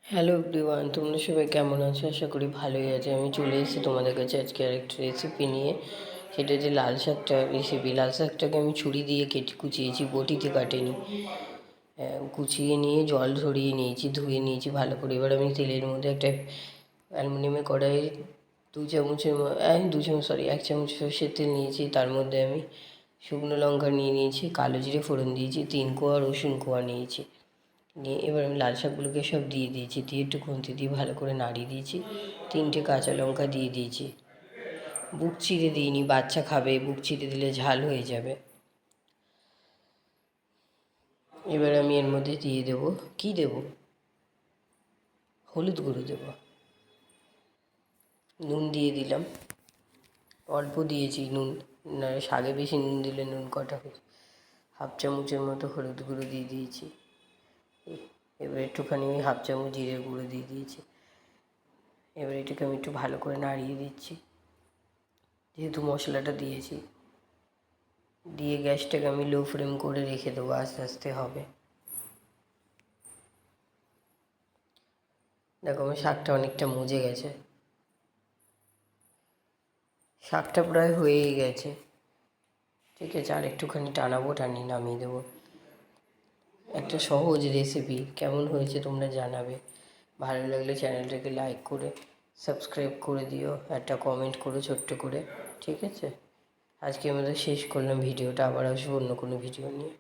Hello everyone, তোমরা সবাই কেমন আছো? আশা করি ভালোই আছে। আমি চলে এসেছি তোমাদের কাছে আজকে আরেকটা রেসিপি নিয়ে। সেটা হচ্ছে লাল শাকটা রেসিপি। লাল শাকটাকে আমি ছুরি দিয়ে কেটে কুচিয়েছি, বটিতে কাটেনি। কুচিয়ে নিয়ে জল ঝরিয়ে নিয়েছি, ধুয়ে নিয়েছি ভালো করে। এবার আমি তেলের মধ্যে একটা অ্যালুমিনিয়ামের কড়াইয়ে 1 চামচ সর্ষের তেল নিয়েছি। তার মধ্যে আমি শুকনো লঙ্কা নিয়ে নিয়েছি, কালো জিরে ফোড়ন দিয়েছি, 3 কোয়া রসুন কোয়া নিয়েছি। নিয়ে এবার আমি লাল শাকগুলোকে সব দিয়ে দিয়েছি, দিয়ে একটু খুন্তি দিয়ে ভালো করে নাড়িয়ে দিয়েছি। 3টে কাঁচা লঙ্কা দিয়ে দিয়েছি। বুক চিরে দিইনি, বাচ্চা খাবে, বুক চিরে দিলে ঝাল হয়ে যাবে। এবার আমি এর মধ্যে দিয়ে দেবো, কি দেবো, হলুদ গুঁড়ো দেবো, নুন দিয়ে দিলাম, অল্প দিয়েছি নুন, না শাকে বেশি নুন দিলে নুন কটা হয়ে। 1/2 চামচের মতো হলুদ গুঁড়ো দিয়ে দিয়েছি। এবার একটুখানি ওই 1/2 চামচ জিরের গুঁড়ো দিয়ে দিয়েছি। এবার এটাকে আমি একটু ভালো করে নাড়িয়ে দিচ্ছি, যেহেতু মশলাটা দিয়েছি। দিয়ে গ্যাসটাকে আমি লো ফ্লেম করে রেখে দেবো, আস্তে আস্তে হবে। দেখো আমার শাকটা অনেকটা মজে গেছে, শাকটা প্রায় হয়েই গেছে। ঠিক আছে, আর একটুখানি টানাবো, টানিয়ে নামিয়ে দেবো। একটা সহজ রেসিপি, কেমন হয়েছে তোমরা জানাবে। ভালো লাগলে চ্যানেলটাকে লাইক করে সাবস্ক্রাইব করে দিও, একটা কমেন্ট করো ছোট্ট করে। ঠিক আছে, আজকে আমরা শেষ করলাম ভিডিওটা, আবার আসবো অন্য কোনো ভিডিও নিয়ে।